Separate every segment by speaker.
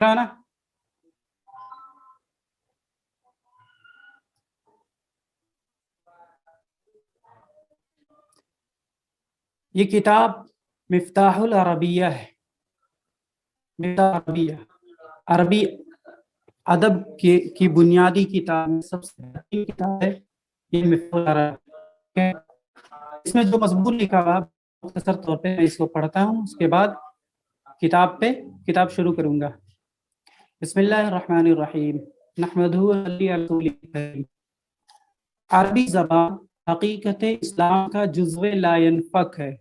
Speaker 1: نا یہ کتاب مفتاح العربیہ ہے. مفتاح عربیہ عربی ادب کی بنیادی کتاب میں سب سے بہترین کتاب ہے یہ مفتاح العربیہ. اس میں جو مضمون لکھا ہوا مختصر طور پہ میں اس کو پڑھتا ہوں، اس کے بعد کتاب شروع کروں گا. بسم اللہ الرحمن الرحیم نحمدہ صلی علی رسول کریم. عربی زبان حقیقت اسلام کا جزو لا ینفک ہے،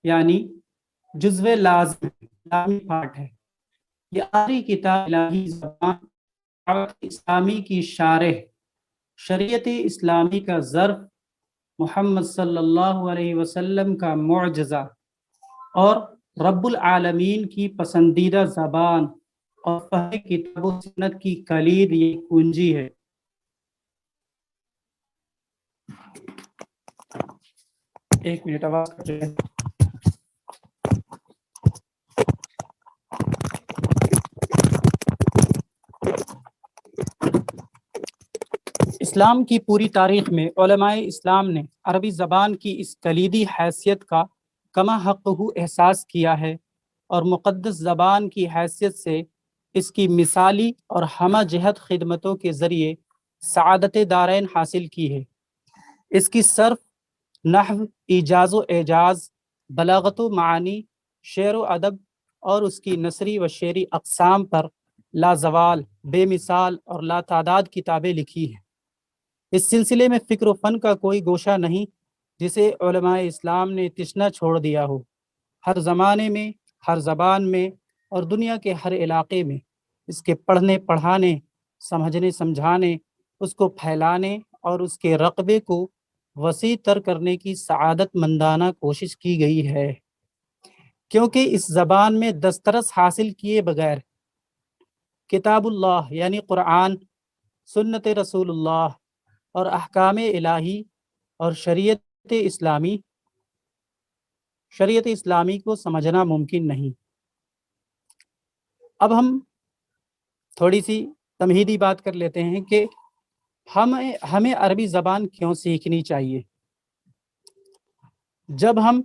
Speaker 1: یعنی جزو لازمی پارٹ ہے. یہ آخری کتاب الہی زبان دعوت اسلامی کی شارح، شریعت اسلامی کا ظرف، محمد صلی اللہ علیہ وسلم کا معجزہ اور رب العالمین کی پسندیدہ زبان اور فہم کتاب و سنت کی کلید یہ کنجی ہے. ایک منٹ آواز کر رہے ہیں. اسلام کی پوری تاریخ میں علماء اسلام نے عربی زبان کی اس کلیدی حیثیت کا کما حقہ احساس کیا ہے اور مقدس زبان کی حیثیت سے اس کی مثالی اور ہمہ جہت خدمتوں کے ذریعے سعادت دارین حاصل کی ہے. اس کی صرف، نحو، ایجاز و اعجاز، بلاغت و معانی، شعر و ادب اور اس کی نثری و شعری اقسام پر لازوال، بے مثال اور لاتعداد کتابیں لکھی ہیں. اس سلسلے میں فکر و فن کا کوئی گوشہ نہیں جسے علماء اسلام نے تشنہ چھوڑ دیا ہو. ہر زمانے میں، ہر زبان میں اور دنیا کے ہر علاقے میں اس کے پڑھنے پڑھانے، سمجھنے سمجھانے، اس کو پھیلانے اور اس کے رقبے کو وسیع تر کرنے کی سعادت مندانہ کوشش کی گئی ہے. کیونکہ اس زبان میں دسترس حاصل کیے بغیر کتاب اللہ یعنی قرآن، سنت رسول اللہ اور احکام الہی اور شریعت اسلامی کو سمجھنا ممکن نہیں. اب ہم تھوڑی سی تمہیدی بات کر لیتے ہیں کہ ہمیں عربی زبان کیوں سیکھنی چاہیے. جب ہم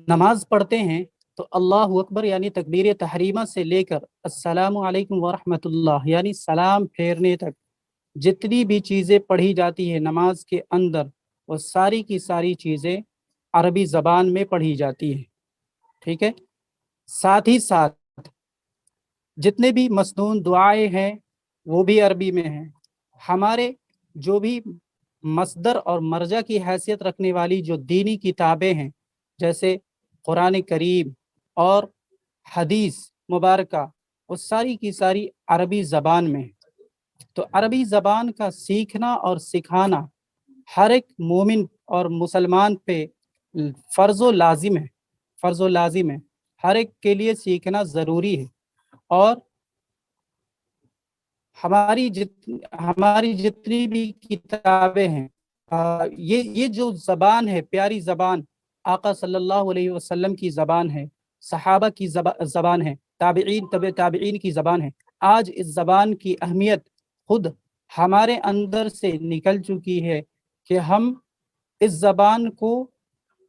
Speaker 1: نماز پڑھتے ہیں تو اللہ اکبر یعنی تکبیر تحریمہ سے لے کر السلام علیکم ورحمۃ اللہ یعنی سلام پھیرنے تک جتنی بھی چیزیں پڑھی جاتی ہے نماز کے اندر، وہ ساری کی ساری چیزیں عربی زبان میں پڑھی جاتی ہیں. ٹھیک ہے. ساتھ ہی ساتھ جتنے بھی مسنون دعائیں ہیں وہ بھی عربی میں ہیں. ہمارے جو بھی مصدر اور مرجع کی حیثیت رکھنے والی جو دینی کتابیں ہیں جیسے قرآن کریم اور حدیث مبارکہ، وہ ساری کی ساری عربی زبان میں. تو عربی زبان کا سیکھنا اور سکھانا ہر ایک مومن اور مسلمان پہ فرض و لازم ہے. ہر ایک کے لیے سیکھنا ضروری ہے. اور ہماری جتنی بھی کتابیں ہیں، یہ جو زبان ہے، پیاری زبان، آقا صلی اللہ علیہ وسلم کی زبان ہے، صحابہ کی زبان ہے، تابعین کی زبان ہے. آج اس زبان کی اہمیت خود ہمارے اندر سے نکل چکی ہے کہ ہم اس زبان کو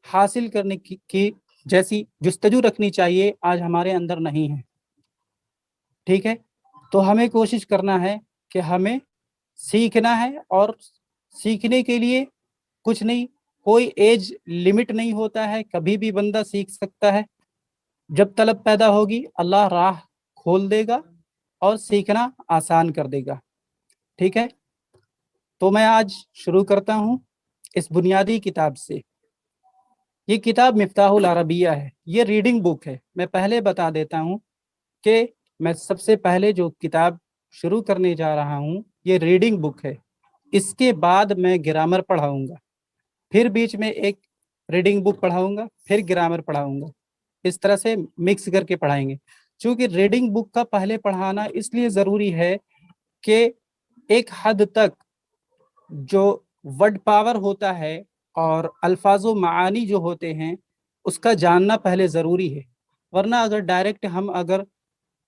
Speaker 1: حاصل کرنے کی جیسی جستجو رکھنی چاہیے آج ہمارے اندر نہیں ہے. ٹھیک ہے. تو ہمیں کوشش کرنا ہے کہ ہمیں سیکھنا ہے، اور سیکھنے کے لیے کچھ نہیں، کوئی ایج لمٹ نہیں ہوتا ہے، کبھی بھی بندہ سیکھ سکتا ہے. جب طلب پیدا ہوگی اللہ راہ کھول دے گا اور سیکھنا آسان کر دے گا. ٹھیک ہے. تو میں آج شروع کرتا ہوں اس بنیادی کتاب سے. یہ کتاب مفتاح العربیہ ہے، یہ ریڈنگ بک ہے. میں پہلے بتا دیتا ہوں کہ میں سب سے پہلے جو کتاب شروع کرنے جا رہا ہوں یہ ریڈنگ بک ہے. اس کے بعد میں گرامر پڑھاؤں گا، پھر بیچ میں ایک ریڈنگ بک پڑھاؤں گا، پھر گرامر پڑھاؤں گا. اس طرح سے مکس کر کے پڑھائیں گے. چونکہ ریڈنگ بک کا پہلے پڑھانا اس لیے ضروری ہے کہ ایک حد تک جو ورڈ پاور ہوتا ہے اور الفاظ و معانی جو ہوتے ہیں اس کا جاننا پہلے ضروری ہے. ورنہ اگر ڈائریکٹ ہم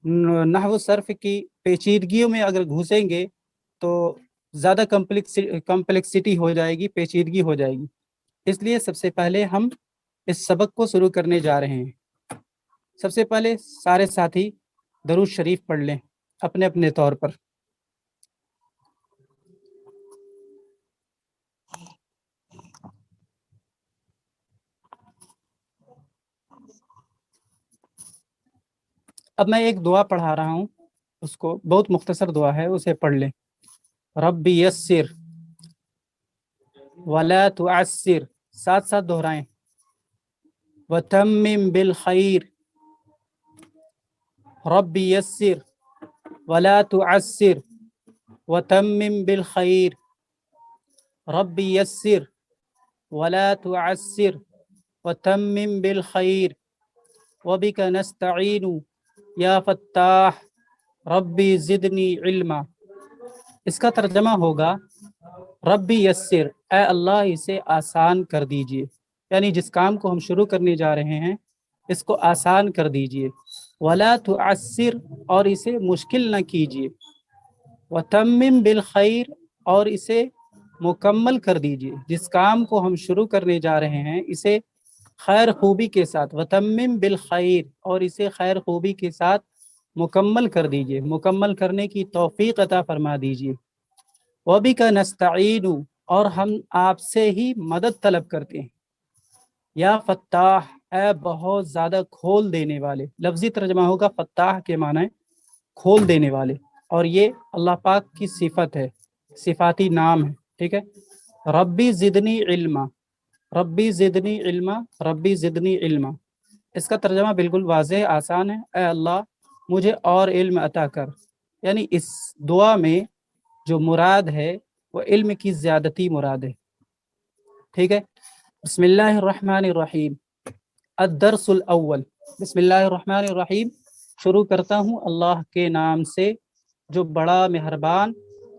Speaker 1: नहव सर्फ की पेचीदगियों में अगर घुसेंगे तो ज़्यादा कम्प्लेक्सिटी हो जाएगी, पेचीदगी हो जाएगी। इसलिए सबसे पहले हम इस सबक को शुरू करने जा रहे हैं। सबसे पहले सारे साथी दरूद शरीफ पढ़ लें अपने अपने तौर पर। अब मैं एक दुआ पढ़ा रहा हूँ, उसको बहुत मुख्तसर दुआ है, उसे पढ़ लें। रब्बी यस्सिर वला तुअस्सिर, साथ साथ दोहराएं। वतम्मिम बिल खैर, रब्बी यस्सिर वला तुअस्सिर वतम्मिम बिल खैर, रब्बी यस्सिर वला तुअस्सिर वतम्मिम बिल खैर, वबिका नस्तईनु या फत्ताह रब्बी ज़िदनी इल्मा। इसका तर्जमा होगा, रब्बी यस्सिर, ए अल्लाह इसे आसान कर दीजिए, यानी जिस काम को हम शुरू करने जा रहे हैं इसको आसान कर दीजिए। वला तुअस्सिर, और इसे मुश्किल न कीजिए। वतम्मिम बिल खैर, और इसे मुकम्मल कर दीजिए। जिस काम को हम शुरू करने जा रहे हैं इसे खैर खूबी के साथ, वतम्मिम बिल खैर, और इसे खैर खूबी के साथ मुकम्मल कर दीजिए, मुकम्मल करने की तौफीक अता फरमा दीजिए। वबिका नस्तईनु, और हम आपसे ही मदद तलब करते हैं। या फत्ताह, ए बहुत ज़्यादा खोल देने वाले। लफ्ज़ी तर्जमा होगा फत्ताह के माने खोल देने वाले, और ये अल्लाह पाक की सिफत है, सिफाती नाम है। ठीक है। रब्बी ज़िदनी इल्मा, रब्बी ज़िदनी इल्मा, रब्बी ज़िदनी इल्मा। इसका तर्जमा बिल्कुल वाज़ेह आसान है, ए अल्लाह मुझे और इल्म अता कर। यानी इस दुआ में जो मुराद है वो इल्म की ज़्यादती मुराद है। ठीक है। बिस्मिल्लाहिर्रहमानिर्रहीम। अद्दर्सुल अव्वल। बिस्मिल्लाहिर्रहमानिर्रहीम, शुरू करता हूँ अल्लाह के नाम से जो बड़ा मेहरबान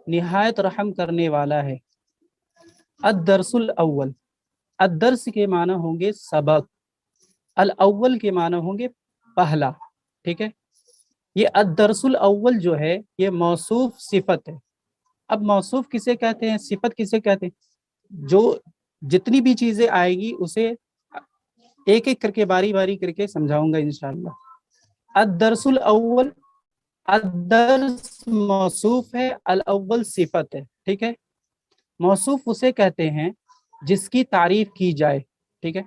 Speaker 1: निहायत रहम करने वाला है। अद्दर्सुल अव्वल, अद्दर्स के माना होंगे सबक, अल अव्वल के माना होंगे पहला। ठीक है। ये अद्दर्सुल अव्वल जो है ये मौसूफ सिफत है। अब मौसूफ किसे कहते हैं, सिफत किसे कहते हैं? जो जितनी भी चीजें आएगी उसे एक एक करके बारी बारी करके समझाऊंगा इंशाअल्लाह। अद्दर्सुल अव्वल, अद्दर्स मौसूफ है, अल अव्वल सिफत है। ठीक है। मौसूफ उसे कहते हैं जिसकी तारीफ की जाए। ठीक है।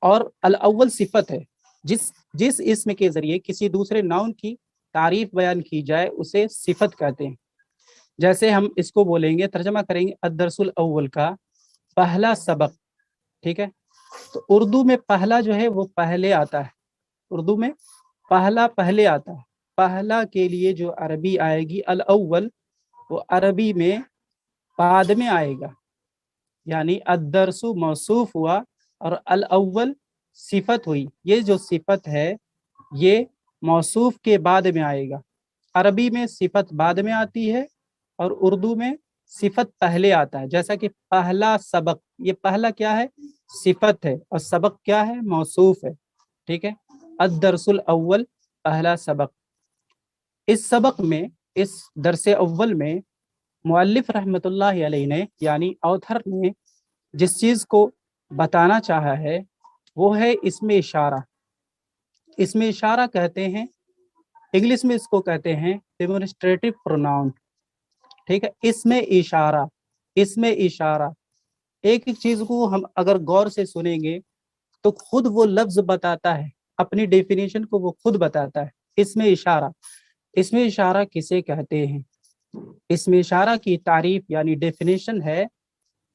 Speaker 1: और अल अव्वल सिफत है, जिस जिस इसम के जरिए किसी दूसरे नाउन की तारीफ बयान की जाए उसे सिफत कहते हैं। जैसे हम इसको बोलेंगे, तर्जमा करेंगे अद्दर्सुल अव्वल का पहला सबक। ठीक है। तो उर्दू में पहला जो है वो पहले आता है, उर्दू में पहला पहले आता है। पहला के लिए जो अरबी आएगी अल अव्वल, वो अरबी में बाद में आएगा। यानी अद्दर्सु मौसूफ हुआ और अल अव्वल सिफत हुई। ये जो सिफत है ये मौसूफ के बाद में आएगा। अरबी में सिफत बाद में आती है और उर्दू में सिफत पहले आता है। जैसा कि पहला सबक, ये पहला क्या है, सिफत है, और सबक क्या है, मौसूफ है। ठीक है। अद्दर्सुल अव्वल, पहला सबक। इस सबक में, इस दरसे अव्वल में मुअल्लिफ रहमतुल्लाहि अलैहि ने, यानी ऑथर ने जिस चीज को बताना चाहा है वो है इसमें इशारा। इसमें इशारा कहते हैं, इंग्लिश में इसको कहते हैं डेमोन्स्ट्रेटिव प्रोनाउन। ठीक है। इसमें इशारा, इसमें इशारा, एक एक चीज को हम अगर गौर से सुनेंगे तो खुद वो लफ्ज बताता है, अपनी डेफिनेशन को वो खुद बताता है। इसमें इशारा, इसमें इशारा किसे कहते हैं? इसमें इशारा की तारीफ यानी डेफिनेशन है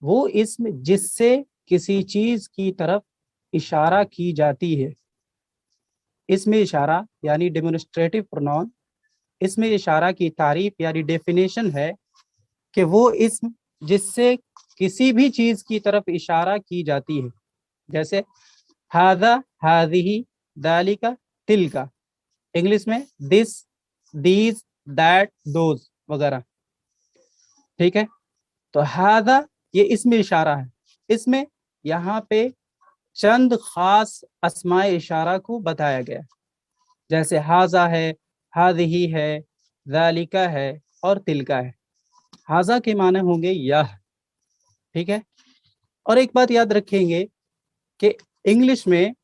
Speaker 1: वो इसम जिससे किसी चीज की तरफ इशारा की जाती है। इसमें इशारा यानी डेमोन्स्ट्रेटिव प्रोनाउन, इसमें इशारा की तारीफ यानी डेफिनेशन है कि वो इसम जिससे किसी भी चीज की तरफ इशारा की जाती है। जैसे हादा, हादिही, दालिका, तिलका। इंग्लिश में दिस, दीज, दैट, दोज वगैरह। ठीक है। तो हादा ये इसमें इशारा है। इसमें यहाँ पे चंद खास अस्माए इशारा को बताया गया। जैसे हाजा है, हाज़िही है, ज़ालिका है और तिलका है। हाज़ा के माने होंगे यह, ठीक है। और एक बात याद रखेंगे कि इंग्लिश में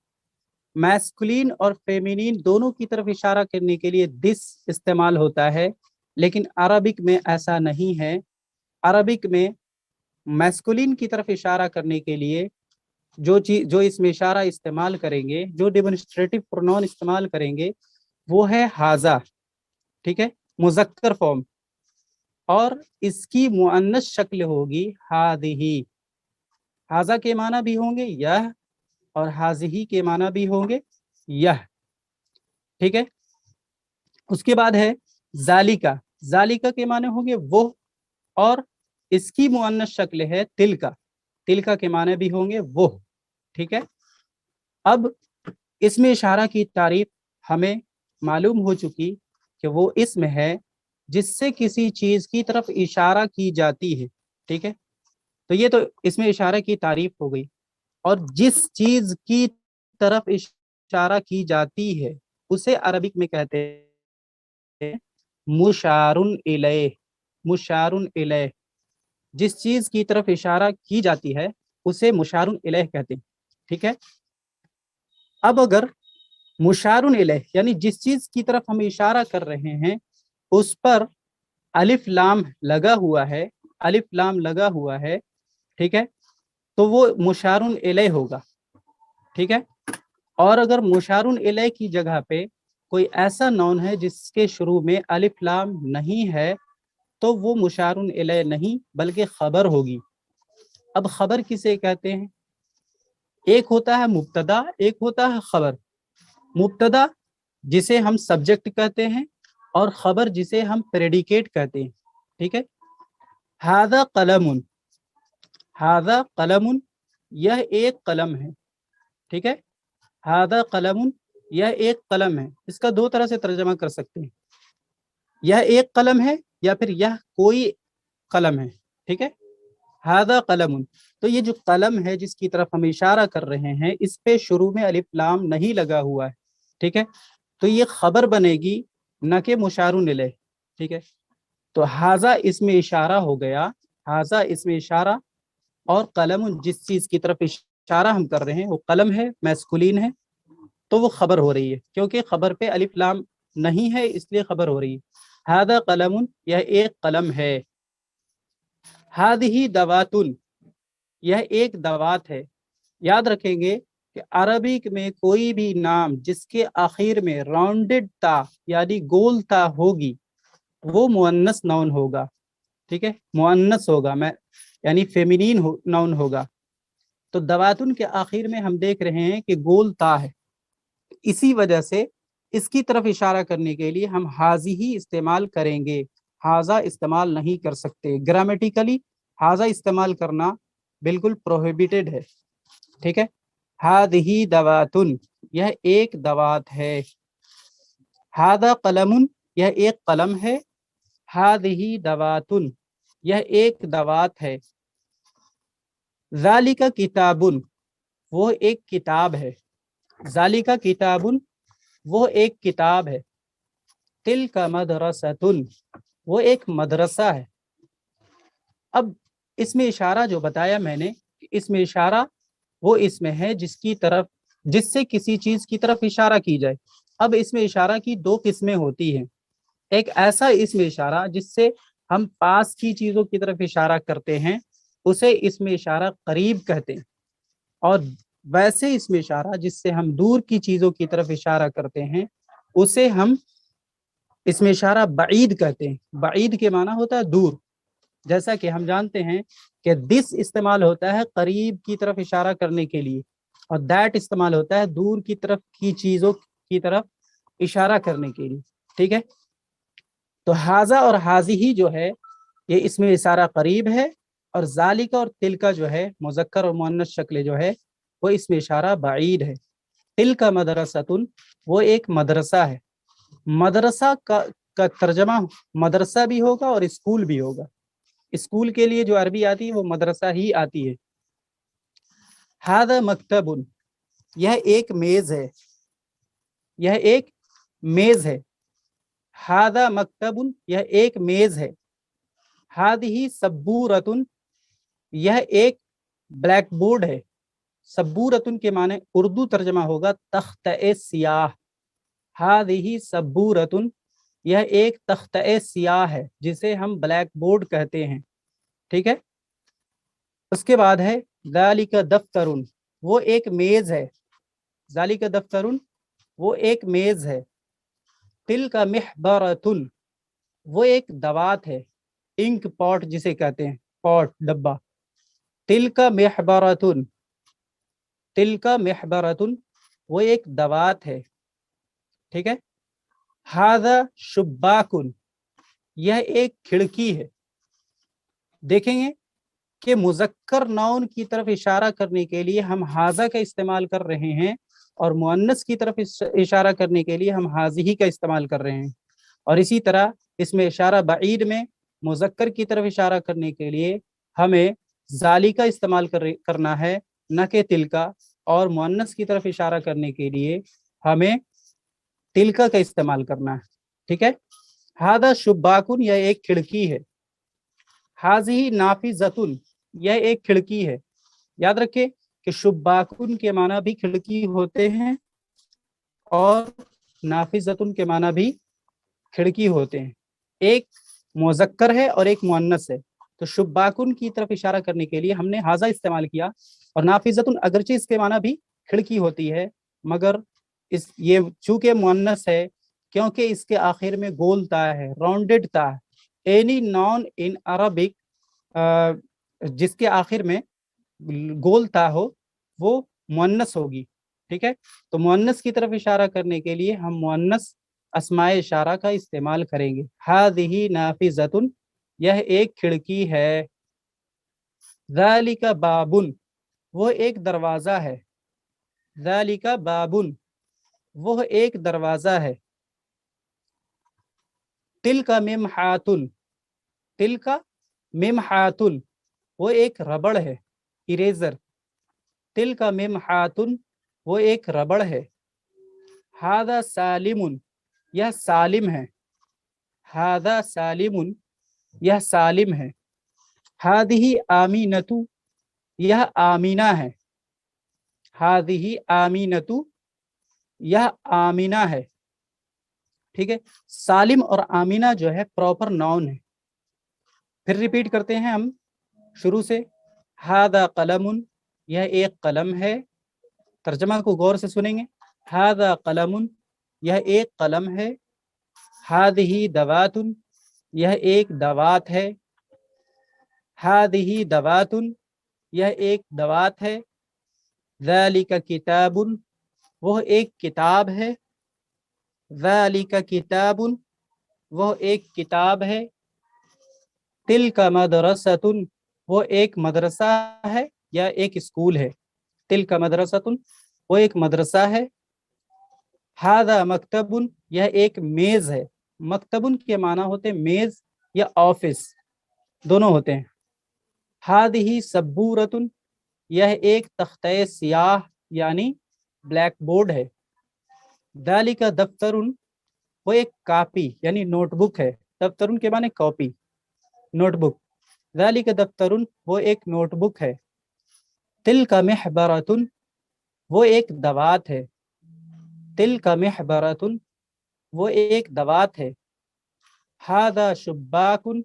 Speaker 1: मैस्कुलिन और फेमिनिन दोनों की तरफ इशारा करने के लिए दिस इस्तेमाल होता है, लेकिन अरबिक में ऐसा नहीं है। अरबिक में मैस्कुलिन की तरफ इशारा करने के लिए जो इसमें इशारा इस्तेमाल करेंगे, जो डेमोन्स्ट्रेटिव प्रोनाउन इस्तेमाल करेंगे, वो है हाजा, ठीक है, मुज़क्कर फॉर्म, और इसकी मुअन्नस शक्ल होगी हादिही। हाजा के माना भी होंगे यह, और हाजिही के माना भी होंगे यह, ठीक है। उसके बाद है जालिका। जालिका के माने होंगे वो, और इसकी मुअन्नस शक्ल है तिलका। तिलका के माने भी होंगे वो, ठीक है। अब इसमें इशारा की तारीफ हमें मालूम हो चुकी कि वो इसम है जिससे किसी चीज की तरफ इशारा की जाती है, ठीक है। तो ये तो इसमें इशारा की तारीफ हो गई। और जिस चीज की तरफ इशारा की जाती है उसे अरबिक में कहते हैं मुशारुन इलैह। मुशारुन इलैह, जिस चीज की तरफ इशारा की जाती है उसे मुशारुन इलैह कहते हैं, ठीक है। अब अगर मुशारुन इलैह यानी जिस चीज की तरफ हम इशारा कर रहे हैं उस पर अलिफ लाम लगा हुआ है, अलिफ लाम लगा हुआ है, ठीक है, तो वो मुशारुन इलैह होगा, ठीक है। और अगर मुशारुन इलैह की जगह पे कोई ऐसा नौन है जिसके शुरू में अलिफ लाम नहीं है, तो वो मुशारुन इलैह नहीं बल्कि खबर होगी। अब खबर किसे कहते हैं? एक होता है मुब्तदा, एक होता है खबर। मुब्तदा जिसे हम सब्जेक्ट कहते हैं, और खबर जिसे हम प्रेडिकेट कहते हैं, ठीक है। हादा कलमुन, हादा कलमुन, यह एक कलम है, ठीक है। हादा कलमुन, यह एक कलम है। इसका दो तरह से तर्जमा कर सकते हैं, यह एक कलम है या फिर यह कोई कलम है, ठीक है। हादा कलमुन, तो ये जो कलम है जिसकी तरफ हम इशारा कर रहे हैं इस पे शुरू में अलिफ लाम नहीं लगा हुआ है, ठीक है। तो ये खबर बनेगी न कि मुशारुन इलैह, ठीक है। तो हाजा इसमें इशारा हो गया, हाजा इसमें इशारा, और कलम जिस चीज की तरफ इशारा हम कर रहे हैं वो कलम है, मैस्कुलिन है, तो वो खबर हो रही है, क्योंकि खबर पे अलिफ लाम नहीं है इसलिए खबर हो रही है। हादा कलमुन, यह एक कलम है। हादिही दवातुन, यह एक दवात है। याद रखेंगे कि अरबिक में कोई भी नाम जिसके आखिर में राउंडेड ता यानी गोल ता होगी वो मुअन्नस नाउन होगा, ठीक है, मुअन्नस होगा, मैं यानी फेमिनीन नाउन होगा। तो दवातुन के आखिर में हम देख रहे हैं कि गोल ता है, इसी वजह से इसकी तरफ इशारा करने के लिए हम हाजी ही इस्तेमाल करेंगे, हाजा इस्तेमाल नहीं कर सकते। ग्रामेटिकली हाजा इस्तेमाल करना बिल्कुल प्रोहिबिटेड है, ठीक है। हादिही दवातुन, यह एक दवात है। हादा कलमुन, यह एक कलम है। हादिही दवातुन, यह एक दवात है। ज़ालिका किताबुन, वो एक किताब है। ज़ालिका किताबुन, वो एक किताब है। तिलका मदरसतुन, वो एक मदरसा है। अब इसमें इशारा जो बताया मैंने, इसमें इशारा वो इसमें है जिसकी तरफ, जिससे किसी चीज की तरफ इशारा की जाए। अब इसमें इशारा की दो किस्में होती हैं। एक ऐसा इसमें इशारा जिससे हम पास की चीजों की तरफ इशारा करते हैं, उसे इसमें इशारा करीब कहते हैं। और वैसे इसमें इशारा जिससे हम दूर की चीजों की तरफ इशारा करते हैं, उसे हम इसमें इशारा बईद कहते हैं। बईद के माना होता है दूर। जैसा कि हम जानते हैं कि दिस इस्तेमाल होता है करीब की तरफ इशारा करने के लिए, और दैट इस्तेमाल होता है दूर की तरफ की चीजों की तरफ इशारा करने के लिए, ठीक है। तो हाजा और हाजी ही जो है ये इसमें इशारा करीब है, और जालिका और तिलका जो है मुजक्कर और मुअन्नस शक्ल जो है वो इसमें इशारा बाईद है। तिलका मदरसतुन, वो एक मदरसा है। मदरसा का तर्जमा मदरसा भी होगा और स्कूल भी होगा। स्कूल के लिए जो अरबी आती है वो मदरसा ही आती है। हादा मकतबुन, यह एक मेज है। यह एक मेज है। हादा मकतबुन, यह एक मेज है। हादिही सब्बूरतुन, यह एक ब्लैक बोर्ड है। सब्बूरतुन के माने उर्दू तर्जमा होगा तख्त-ए सियाह। हादिही सब्बूरतुन, यह एक तख्त-ए सियाह है जिसे हम ब्लैक बोर्ड कहते हैं। ठीक है। उसके बाद है ज़ालिका दफ्तरुन, वो एक मेज है। ज़ालिका दफ्तरुन, वो एक मेज है। तिलका मिहबरतुन, वो एक दवात है, इंक पॉट जिसे कहते हैं, पॉट डब्बा। तिलका मिहबरतुन, तिलका मिहबरतुन, वो एक दवात है। ठीक है। हादा शुब्बाकुन, यह एक खिड़की है। देखेंगे कि मुज़क्कर नाउन की तरफ इशारा करने के लिए हम हाजा का इस्तेमाल कर रहे हैं और मुअन्नस की तरफ इशारा करने के लिए हम हाजिही का इस्तेमाल कर रहे हैं। और इसी तरह इसमें इशारा बईद में मुज़क्कर की तरफ इशारा करने के लिए हमें जाली का इस्तेमाल करना है, न कि तिलका। और मुअन्नस की तरफ इशारा करने के लिए हमें तिलका का इस्तेमाल करना है। ठीक है। हादा शुब्बाकुन, यह एक खिड़की है। हाजिही नाफिजतुन, यह एक खिड़की है। याद रखें कि शुब्बाकुन के माना भी खिड़की होते हैं और नाफिजतुन के माना भी खिड़की होते हैं। एक मुज़क्कर है और एक मुअन्नस है। तो शुब्बाकुन की तरफ इशारा करने के लिए हमने हाजा इस्तेमाल किया। और नाफिजतुन अगरचे इसके माना भी खिड़की होती है, मगर ये चूंकि मुअन्नस है, क्योंकि इसके आखिर में गोल ता है, राउंडेड ता है। एनी नॉन इन अरबिक जिसके आखिर में गोल ता हो वो मुअन्नस होगी। ठीक है। तो मुअन्नस की तरफ इशारा करने के लिए हम मुअन्नस अस्माए इशारा का इस्तेमाल करेंगे। हादिही नाफिजतुन, यह एक खिड़की है। ज़ालिका बाबुन, वो एक दरवाज़ा है। ज़ालिका बाबुन, वो एक दरवाज़ा है। तिलका मिमहातुन, तिलका मिमहातुन, वो एक रबड़ है, इरेजर। तिलका मिमहातुन, वो एक रबड़ है। हादा सालिमुन, यह सालिम है। हादा सालिमुन, यह सालिम है। हादिही आमीनतु, यह आमीना है। हादिही आमीनतु, यह आमीना है। ठीक है। सालिम और आमीना जो है प्रॉपर नाउन है। फिर रिपीट करते हैं हम शुरू से। हादा कलमुन, यह एक कलम है। तर्जमा को गौर से सुनेंगे। हादा कलमुन, यह एक कलम है। हादिही दवातुन, यह एक दवात है। हादिही दवातुन, यह एक दवात है। ज़ालिका किताबुन, वह एक किताब है। ज़ालिका किताबुन, वह एक किताब है। तिलका मदरसतुन, वो एक मदरसा है या एक स्कूल है। तिलका मदरसतुन, वो एक मदरसा है। हादा मकतबुन, यह एक मेज है। मकतबुन के माना होते मेज या ऑफिस, दोनों होते हैं। हादिही सब्बूरतुन, यह एक तख्ते सियाह यानी ब्लैक बोर्ड है। दालिका दफ्तरुन, वो एक कापी यानी नोटबुक है। दफ्तरुन के माने कॉपी, नोटबुक। दालिका दफ्तरुन, वो एक नोटबुक है। तिलका मिहबरतुन, वो एक दवात है। तिलका मिहबरतुन, वो एक दवात है। हादा शुब्बाकुन,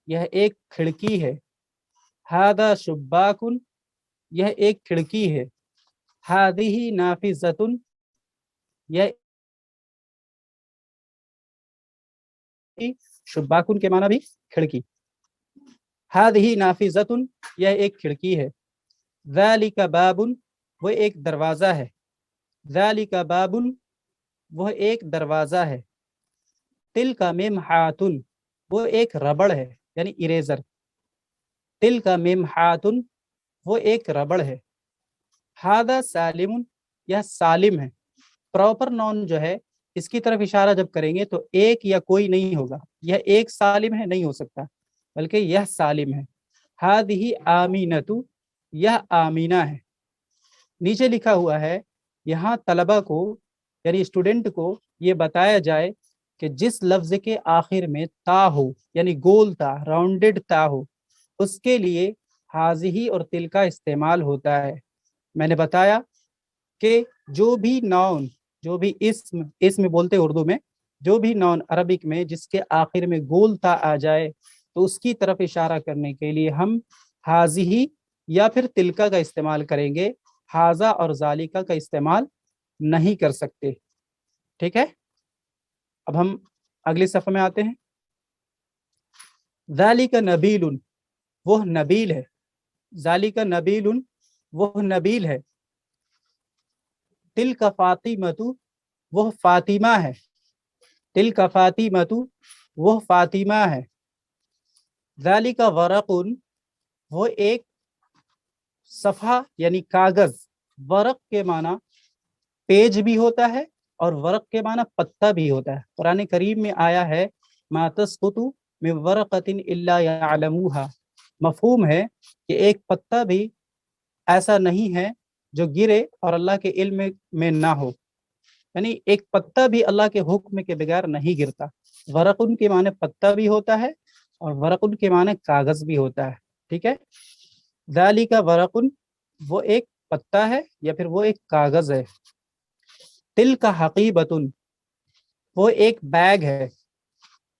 Speaker 1: यह एक खिड़की है। हादा शुब्बाकुन, यह एक खिड़की है। हादिही नाफिजतुन, यह शुब्बाकुन के माना भी खिड़की। हादिही नाफिजतुन, यह एक खिड़की है। ज़ालिका बाबुन, वह एक दरवाज़ा है। ज़ालिका बाबुन, वह एक दरवाज़ा है। तिलका मिमहातुन, वो एक रबड़ है यानी इरेजर। तिलका मिमहातुन, वो एक रबड़ है। हादा सालिमुन, यह सालिम है। प्रॉपर नाउन जो है इसकी तरफ इशारा जब करेंगे तो एक या कोई नहीं होगा। यह एक सालिम है नहीं हो सकता, बल्कि यह सालिम है। हादिही आमीनतु, यह आमीना है। नीचे लिखा हुआ है यहाँ तलबा को यानी स्टूडेंट को ये बताया जाए کہ جس لفظ کے آخر میں تا ہو یعنی گول تا راؤنڈڈ تا ہو اس کے لیے حاضی اور تل کا استعمال ہوتا ہے۔ میں نے بتایا کہ جو بھی ناؤن جو بھی اسم بولتے اردو میں، جو بھی ناؤن عربک میں جس کے آخر میں گول تا آ جائے تو اس کی طرف اشارہ کرنے کے لیے ہم حاضی یا پھر تلکا کا استعمال کریں گے، حاضہ اور ذالکا کا استعمال نہیں کر سکتے۔ ٹھیک ہے، اب ہم اگلی صفحے میں آتے ہیں۔ ذالک نبیل، وہ نبیل ہے، ذالک نبیل وہ نبیل ہے، تلک فاطمۃ وہ فاطمہ ہے، تلک فاطمۃ وہ فاطمہ ہے، ذالک ورق وہ ایک صفحہ یعنی کاغذ، ورق کے معنی پیج بھی ہوتا ہے اور ورق کے معنی پتا بھی ہوتا ہے۔ قرآن کریم میں آیا ہے ما تسقط من ورقۃ الا یعلموها، مفہوم ہے کہ ایک پتا بھی ایسا نہیں ہے جو گرے اور اللہ کے علم میں نہ ہو، یعنی ایک پتا بھی اللہ کے حکم کے بغیر نہیں گرتا۔ ورقن کے معنی پتا بھی ہوتا ہے اور ورقن کے معنی کاغذ بھی ہوتا ہے۔ ٹھیک ہے، ذالک ورقن وہ ایک پتا ہے یا پھر وہ ایک کاغذ ہے، تلک حقیبۃ وہ ایک بیگ ہے،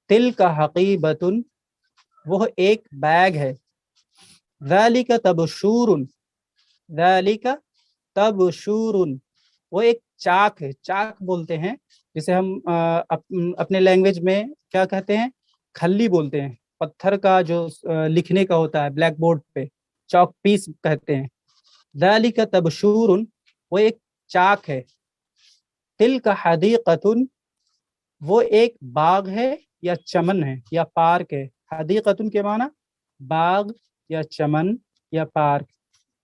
Speaker 1: تلک حقیبۃ وہ ایک بیگ ہے، ذالک تبشور، ذالک تبشور وہ ایک چاک ہے، چاک بولتے ہیں جسے ہم اپنے لینگویج میں کیا کہتے ہیں، کھلی بولتے ہیں، پتھر کا جو لکھنے کا ہوتا ہے بلیک بورڈ پہ، چاک پیس کہتے ہیں۔ ذالک تبشور وہ ایک چاک ہے، تلک حدیقۃ وہ ایک باغ ہے یا چمن ہے یا پارک ہے، حدیقۃ کے معنی باغ یا چمن یا پارک،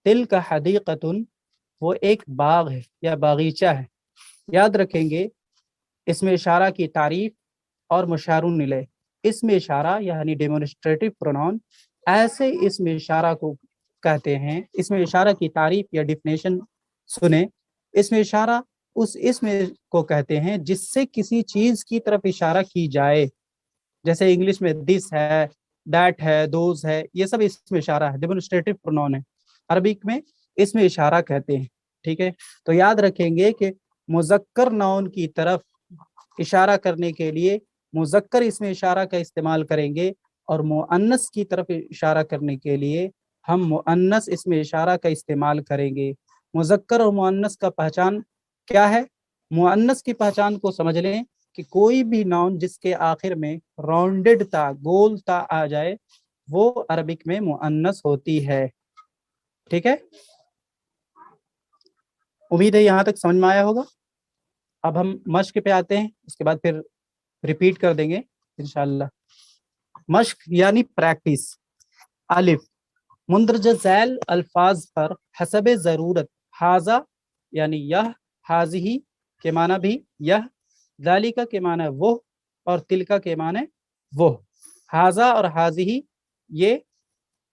Speaker 1: تلک حدیقۃ وہ ایک باغ ہے یا باغیچہ ہے۔ یاد رکھیں گے اسم اشارہ کی تعریف اور مشار الیہ، اسم اشارہ یعنی ڈیمونسٹریٹو پروناؤن ایسے اسم اشارہ کو کہتے ہیں، اسم اشارہ کی تعریف یا ڈیفینیشن سنیں، اسم اشارہ اس اسم کو کہتے ہیں جس سے کسی چیز کی طرف اشارہ کی جائے، جیسے انگلش میں دس ہے، دیٹ ہے، دوز ہے، یہ سب اسم اشارہ ہے، ڈیمونسٹریٹو پروناؤن ہے، عربک میں اسم اشارہ کہتے ہیں۔ ٹھیک ہے، تو یاد رکھیں گے کہ مذکر ناؤن کی طرف اشارہ کرنے کے لیے مذکر اسم اشارہ کا استعمال کریں گے، اور مؤنث کی طرف اشارہ کرنے کے لیے ہم مؤنث اسم اشارہ کا استعمال کریں گے۔ مذکر اور مؤنث کا پہچان کیا ہے؟ مؤنث کی پہچان کو سمجھ لیں کہ کوئی بھی ناؤن جس کے آخر میں راؤنڈڈ تا گول تا آ جائے وہ عربک میں مؤنث ہوتی ہے۔ ٹھیک ہے، امید ہے یہاں تک سمجھ میں آیا ہوگا۔ اب ہم مشق پہ آتے ہیں، اس کے بعد پھر ریپیٹ کر دیں گے انشاءاللہ۔ مشق یعنی پریکٹس۔ الف، مندرجہ ذیل الفاظ پر حسب ضرورت حاذا یعنی یہ، حاذی کے معنی بھی یہ، ذالکا کے معنی وہ، اور تلکا کے معنی وہ۔ حاذا اور حاذی یہ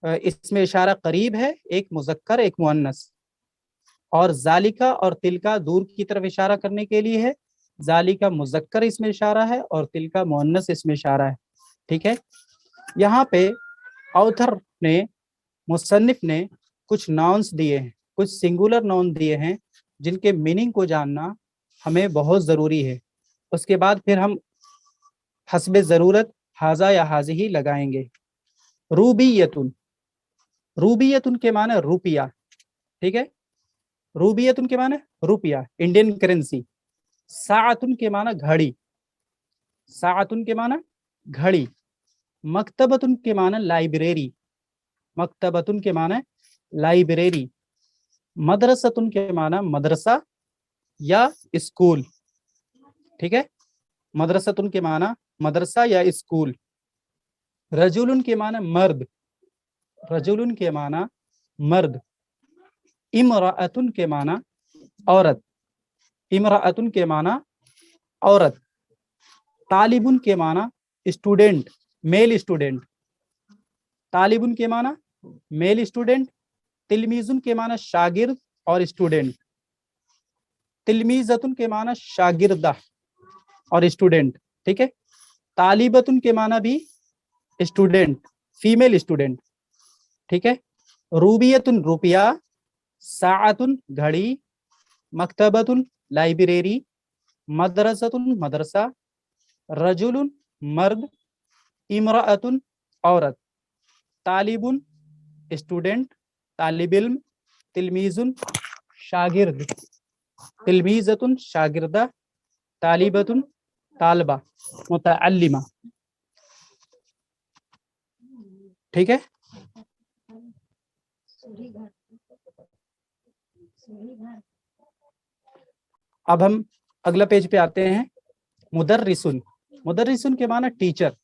Speaker 1: اسم اشارہ قریب ہے، ایک مذکر ایک مؤنث، اور ذالکا اور تلکا دور کی طرف اشارہ کرنے کے لیے ہے، ذالکا مذکر اسم اشارہ ہے اور تلکا مؤنث اسم اشارہ ہے۔ ٹھیک ہے، یہاں پہ آتھر نے، مصنف نے کچھ ناؤنس دیے ہیں، کچھ سنگولر ناؤن دیے ہیں جن کے میننگ کو جاننا ہمیں بہت ضروری ہے۔ اس کے بعد پھر ہم حسب ضرورت حاذا یا حاذی لگائیں گے۔ روبیتن، روبیتن کے معنی روپیہ، ٹھیک ہے، روبیتن کے معنی روپیہ، انڈین کرنسی۔ ساعتن کے معنی گھڑی، ساعتن کے معنی گھڑی۔ مکتبتن کے معنی لائبریری، مکتبتن کے معنی لائبریری۔ مدرستن کے معنی مدرسہ یا اسکول، ٹھیک ہے، مدرستن کے معنی مدرسہ یا اسکول۔ رجلن کے معنی مرد، رجلن کے معنی مرد۔ امرأتن کے معنی عورت، امرأتن کے معنی عورت۔ طالبن کے معنی اسٹوڈنٹ، میل اسٹوڈنٹ، طالبن کے معنی میل اسٹوڈنٹ۔ تلمیذن کے معنی شاگرد اور اسٹوڈنٹ، تلمیذتن کے معنی شاگردہ اور اسٹوڈنٹ۔ ठीक है। तालिबतुन के माना भी स्टूडेंट, फीमेल स्टूडेंट, ठीक है। रूबियतुन रुपया, साअतुन घड़ी, मकतबतुन लाइब्रेरी, मदरसतुन मदरसा, रजुलुन मर्द, इमराअतुन औरत, तालिबुन स्टूडेंट, तालिब इल्म, तिलमीजुन शागिर्द, तिलमीजतुन शागिर्दा, तालिबतुन तालबा, मुतअल्लिमा, ठीक है। अब हम अगला पेज पे आते हैं। मुदर्रिसुन, मुदर्रिसुन के माना टीचर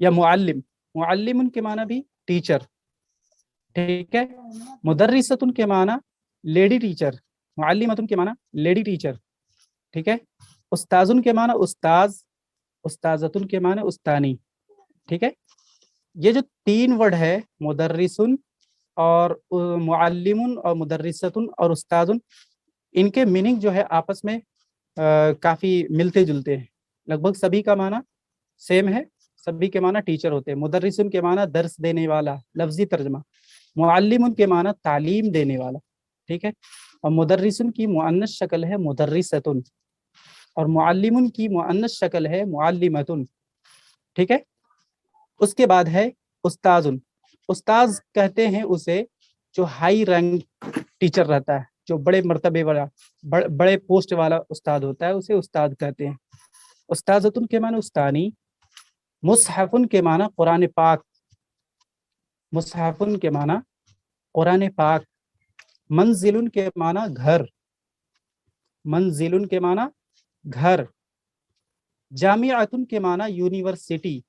Speaker 1: या मुअल्लिम, मुअल्लिमुन के माना भी टीचर, ठीक है। मुदर्रिसतुन के माना लेडी टीचर, मुअल्लिमतुन के माना लेडी टीचर, ठीक है। उस्ताजुन के माना उस्ताज, उस्ताजतुन के माना उस्तानी, ठीक है। ये जो तीन वर्ड है मुदर्रिसुन और मुअल्लिमुन और मुदर्रिसतुन और उस्ताजुन, इनके मीनिंग जो है आपस में काफी मिलते जुलते हैं। लगभग सभी का माना सेम है, सभी के माना टीचर होते हैं। मुदर्रिसुन के माना दर्स देने वाला, लफ्जी तर्जमा। मुअल्लिमुन के माना तालीम देने वाला, ठीक है। और मुदर्रिसुन की मुअन्नस शक्ल है मुदर्रिसतुन, और मुअल्लिमुन की मुअन्नस शक्ल है मुअल्लिमतुन, ठीक है। उसके बाद है उस्ताजुन, उस्ताज कहते हैं उसे जो हाई रैंक टीचर रहता है, जो बड़े मर्तबे वाला, बड़े पोस्ट वाला उस्ताद होता है, उसे उस्ताद कहते हैं। उस्ताजतुन के माना उस्तानी, मुसहफुन के माना कुरान पाक, मुसहफुन के माना कुरान पाक। मंजिलुन के माना घर, मंजिलुन के माना घर। जामिअतुन के माना यूनिवर्सिटी,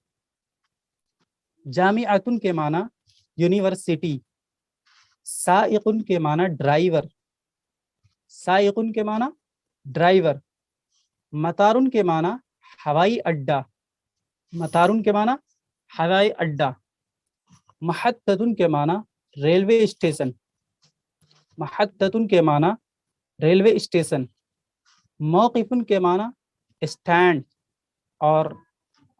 Speaker 1: जामिअतुन के माना यूनिवर्सिटी। साइकुन के माना ड्राइवर, साइकुन के माना ड्राइवर। मतारुन के माना हवाई अड्डा, मतारुन के माना हवाई अड्डा। महत्ततुन के माना रेलवे स्टेशन, महत्ततुन के माना रेलवे स्टेशन। मौक़िफुन के माना स्टैंड, और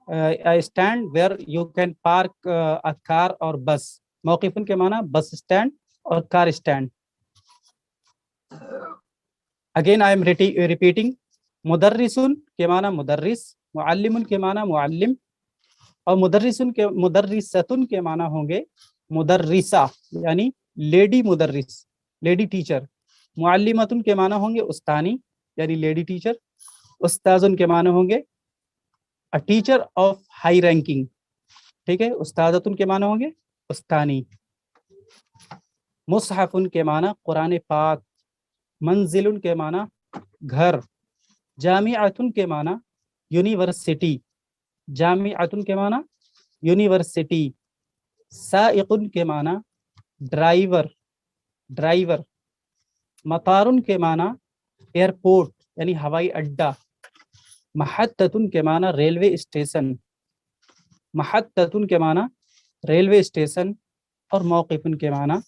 Speaker 1: stand where you can park a car और बस। मौक़िफुन के माना बस स्टैंड और car stand. Again I am repeating. मुदर्रिसुन के माना मुदर्रिस, मुअल्लिमुन के माना मुअल्लिम, और मुदर्रिसतुन के माना होंगे मुदर्रिसा, यानी लेडी मुदर्रिस, लेडी टीचर। मुअल्लिमतुन के माना होंगे उस्तानी, यानी लेडी टीचर। उस्ताजुन के माना होंगे a teacher of high ranking, ठीक है। उस्तादतुन के माना होंगे उस्तानी। मुसहफुन के माना कुरान पाक। मंजिलुन के माना घर। जामिअतुन के माना यूनिवर्सिटी, जामिअतुन के माना यूनिवर्सिटी। साइकुन के माना ड्राइवर, ड्राइवर। मतारुन के माना एयरपोर्ट, यानी हवाई अड्डा। महत्ततुन के माना रेलवे स्टेशन, महत्ततुन के माना रेलवे स्टेशन। और मौक़िफुन के माना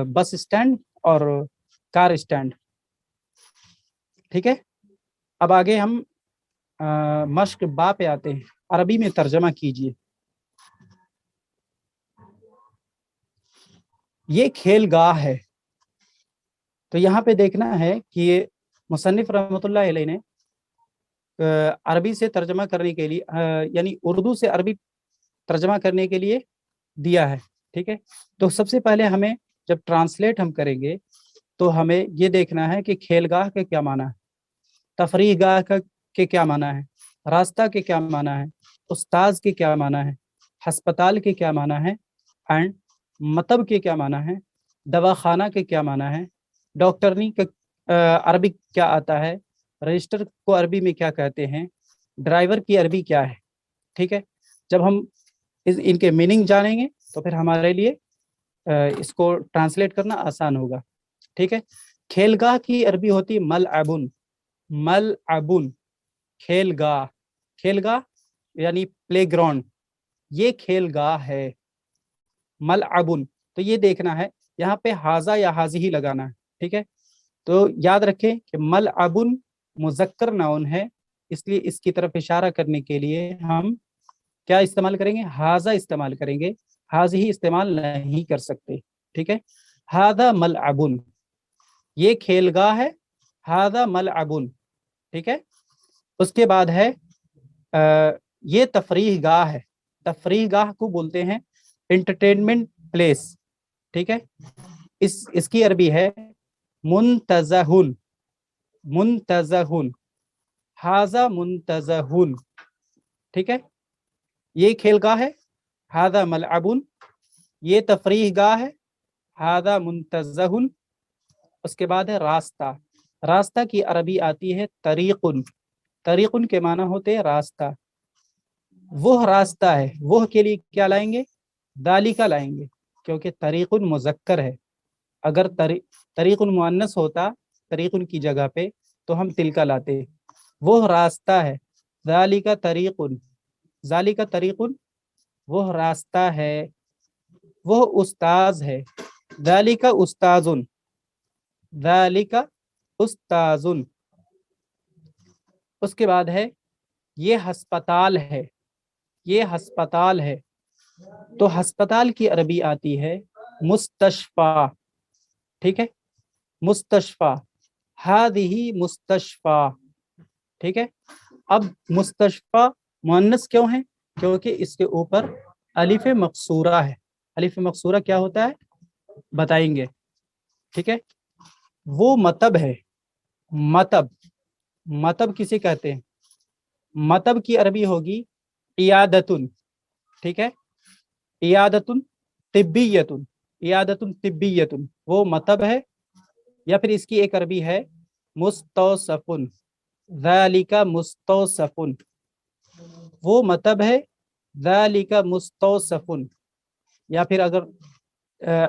Speaker 1: बस स्टैंड और कार स्टैंड, ठीक है। अब आगे हम मश्क बा पे आते हैं। अरबी में तर्जमा कीजिए। ये खेलगाह है। तो यहाँ पे देखना है कि ये मुसन्निफ रहमतुल्लाह अलैह ने अरबी से तर्जमा करने के लिए, यानी उर्दू से अरबी तर्जमा करने के लिए दिया है, ठीक है। तो सबसे पहले हमें जब ट्रांसलेट हम करेंगे तो हमें ये देखना है कि खेलगाह के क्या माना है, तफरीह गाह का के क्या माना है, रास्ता के क्या माना है, उस्ताज के क्या माना है, हस्पताल के क्या माना है, एंड मतब के क्या माना है, दवाखाना के क्या माना है, डॉक्टरनी का अरबी क्या आता है, रजिस्टर को अरबी में क्या कहते हैं, ड्राइवर की अरबी क्या है, ठीक है। जब हम इनके मीनिंग जानेंगे तो फिर हमारे लिए इसको ट्रांसलेट करना आसान होगा, ठीक है। खेलगाह की अरबी होती है मलअबुन, मलअबुन। खेलगाह, खेलगाह यानी प्लेग्राउंड, ये खेलगाह है। मलअबुन, तो ये देखना है यहाँ पे हाजा या हाजी ही लगाना है, ठीक है। तो याद रखें कि मलअबुन मुज़क्कर नाउन है इसलिए इसकी तरफ इशारा करने के लिए हम क्या इस्तेमाल करेंगे, हाजा इस्तेमाल करेंगे, हाज ही इस्तेमाल नहीं कर सकते। ठीक है, हादा मलअबुन, ये खेलगाह है, हादा मलअबुन। ठीक है, उसके बाद है ये तफरीह गाह है, तफरीह गाह को बोलते हैं एंटरटेनमेंट प्लेस। ठीक है, इसकी अरबी है मुंतज़हुन, मुंतज़हुन, हाजा मुंतज़हुन। ठीक है, ये खेलगाह है, हादा मलअबुन, ये तफरीह गाह है, हादा मुंतज़हुन। उसके बाद है रास्ता, रास्ता की अरबी आती है तरीकुन, तरीकुन के माना होते हैं रास्ता, वह रास्ता है, वह के लिए क्या लाएंगे, दालिका लाएंगे, क्योंकि तरीकुन मुज़क्कर है। अगर तरीकुन मुअन्नस होता तरीकुन की जगह पे तो हम तिलका लाते। वह रास्ता है, दालिका तरीकुन, जालिका तरीकुन, वह रास्ता है, वह उस्ताज है, दालिका उस्ताजुन, दालिका उस्ताजुन। उसके बाद है ये हस्पताल है, ये हस्पताल है, तो हस्पताल की अरबी आती है मुस्तशफा। ठीक है, मुस्तशफा, हादिही मुस्तशफा। ठीक है, अब मुस्तशफा मुअन्नस क्यों है, क्योंकि इसके ऊपर अलिफ मकसूरा है। अलिफ मकसूरा क्या होता है बताएंगे। ठीक है, वो मतब है, मतब, मतब किसे कहते हैं, मतब की अरबी होगी इयादतुन। ठीक है, इयादतुन तिब्बियतुन, इयादतुन तिब्बियतुन, वो मतब है। या फिर इसकी एक अरबी है मुस्तौसफुन, ज़ालिका मुस्तौसफुन, वो मतब है, ज़ालिका मुस्तौसफुन। या फिर अगर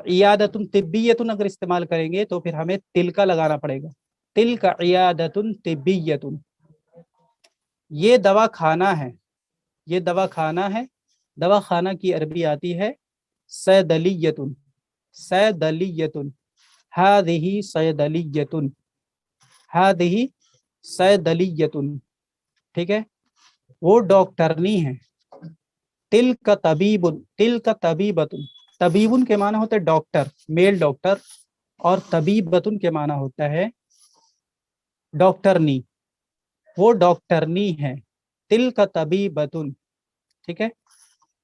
Speaker 1: इयादतुन तिब्बियतुन अगर इस्तेमाल करेंगे तो फिर हमें तिल का लगाना पड़ेगा, तिल का इयादतुन तिब्बियतुन। ये दवा खाना है, ये दवा खाना है, दवा खाना की अरबी आती है सैदलियतुन, सैदलियतुन, हादिही सैदलियतुन, हादिही सैदलियतुन। ठीक है, वो डॉक्टरनी है, तिल का तबीबुन, तिल का तबीबतुन, तबीबुन के माना होता है डॉक्टर, मेल डॉक्टर, और तबीबतुन के माना होता है डॉक्टरनी, वो डॉक्टरनी है, तिल का तबीबतुन। ठीक है,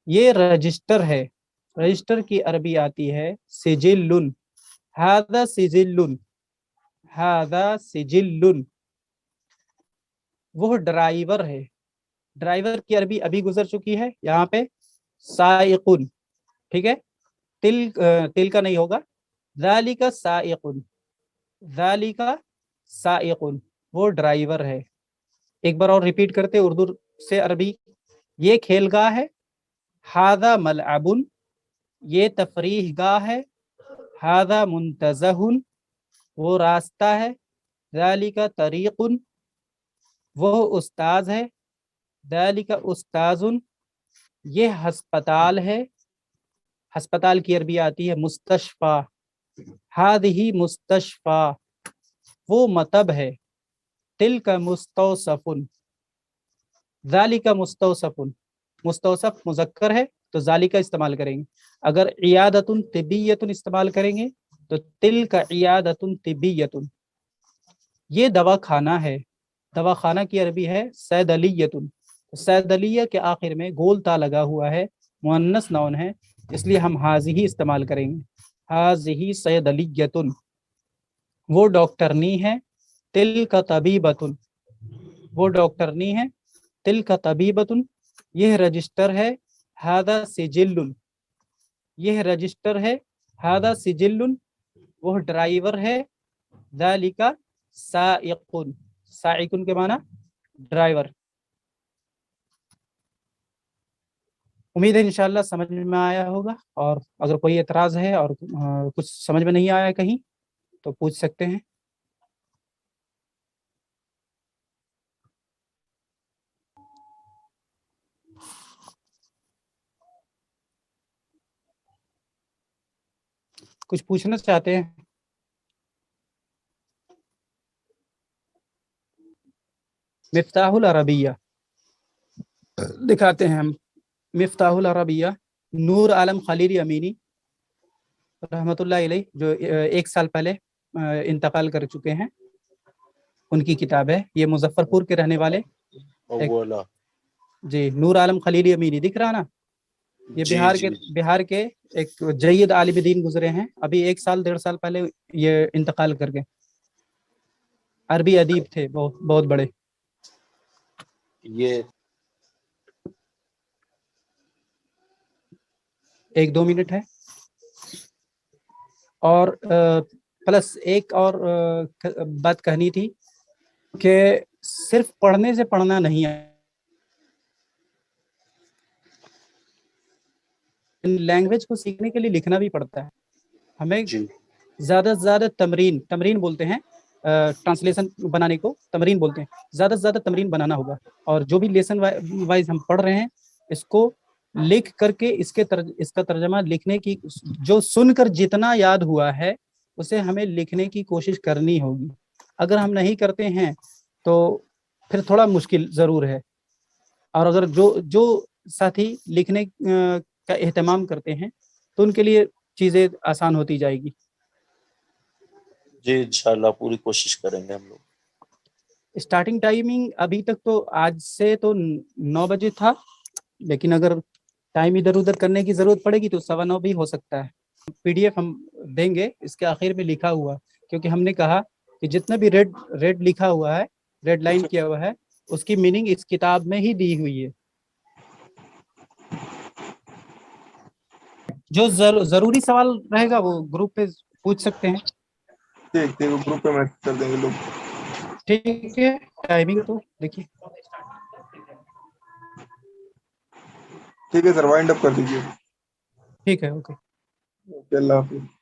Speaker 1: ये रजिस्टर है, रजिस्टर की अरबी आती है सिजिल्लुन, हादा सिजिल्लुन, हादा सिजिल्लुन। वो ड्राइवर है, ड्राइवर की अरबी अभी गुजर चुकी है यहाँ पे साइकुन। ठीक है, तिल का नहीं होगा, ज़ालिका साइकुन, ज़ालिका साइकुन, वो ड्राइवर है। एक बार और रिपीट करते उर्दू से अरबी, ये खेलगाह है, हादा मलअबुन, ये तफरीह गाह है, हादा मुंतज़हुन, वो रास्ता है, ज़ालिका तरीकुन, वो उस्ताज है, ज़ालिका उस्ताजुन, ये हस्पताल है, हस्पताल की अरबी आती है मुस्तशफा, हादिही मुस्तशफा, वो मतब है, तिल का मुस्तौसफुन, ज़ालिका मुस्तौसफुन, मुस्तौसफ मुज़क्कर है तो ज़ालिका इस्तेमाल करेंगे। अगर इयादतुन तिब्बियतुन इस्तेमाल करेंगे तो तिल का इयादतुन तिब्बियतुन। ये दवा खाना है, दवा खाना की अरबी है सैदलियतुन, सैदलिया के आखिर में गोल ता लगा हुआ है, मुअन्नस नाउन है, इसलिए हम हाज़िही इस्तेमाल करेंगे, हाज़िही सैदलियतुन। वो डॉक्टरनी है, तिल का तबीबतुन, वो डॉक्टरनी है, तिल का तबीबतुन। यह रजिस्टर है, हादा सिजिल्लुन, यह रजिस्टर है, हादा सिजिल्लुन, वह ड्राइवर है, ज़ालिका साइकुन, साइकुन के माना ड्राइवर। उम्मीद है इंशाल्लाह समझ में आया होगा, और अगर कोई एतराज़ है और कुछ समझ में नहीं आया कहीं तो पूछ सकते हैं। कुछ पूछना चाहते हैं? مفتاح العربیہ دکھاتے ہیں ہم. مفتاح العربیہ نور عالم خلیلی امینی رحمۃ اللہ علیہ، جو 1 سال پہلے انتقال کر چکے ہیں، ان کی کتاب ہے. یہ مظفر پور کے رہنے والے جی نور عالم خلیلی امینی دکھ رہا نا. یہ بہار کے ایک جید عالم دین گزرے ہیں، ابھی 1 سال 1.5 سال پہلے یہ انتقال کر گئے. عربی ادیب تھے بہت بڑے.
Speaker 2: یہ
Speaker 1: 1-2 منٹ ہے. اور پلس ایک اور بات کہنی تھی کہ صرف پڑھنے سے پڑھنا نہیں ہے، لینگویج کو سیکھنے کے لیے لکھنا بھی پڑتا ہے. ہمیں زیادہ سے زیادہ تمرین بولتے ہیں، ٹرانسلیشن بنانے کو تمرین بولتے ہیں. زیادہ سے زیادہ تمرین بنانا ہوگا، اور جو بھی لیسن وائز ہم پڑھ رہے ہیں اس کو لکھ کر کے اس کا ترجمہ لکھنے کی، جو سن کر جتنا یاد ہوا ہے اسے ہمیں لکھنے کی کوشش کرنی ہوگی. اگر ہم نہیں کرتے ہیں تو پھر تھوڑا مشکل ضرور ہے. اور اگر جو ساتھی لکھنے کا اہتمام کرتے ہیں تو ان کے لیے چیزیں آسان ہوتی جائے گی.
Speaker 2: جی انشاءاللہ پوری کوشش کریں گے ہم لوگ.
Speaker 1: اسٹارٹنگ ٹائمنگ ابھی تک تو آج سے تو 9 بجے تھا، لیکن اگر ٹائم ادھر ادھر کرنے کی ضرورت پڑے گی تو 9:15 بھی ہو سکتا ہے. PDF ہم دیں گے، اس کے آخر میں لکھا ہوا، کیونکہ ہم نے کہا کہ جتنا بھی ریڈ لکھا ہوا ہے، ریڈ لائن کیا ہوا ہے، اس کی میننگ اس کتاب میں ہی دی ہوئی ہے. جو ضروری سوال رہے گا وہ گروپ پہ پوچھ سکتے ہیں.
Speaker 3: ٹھیک گروپ پہ میسج کر دیں گے لوگ.
Speaker 1: ٹھیک ہے. ٹائمنگ تو دیکھیے.
Speaker 3: ٹھیک ہے سر، وائنڈ اپ کر دیجیے.
Speaker 1: ٹھیک ہے. اوکے.
Speaker 3: اللہ حافظ.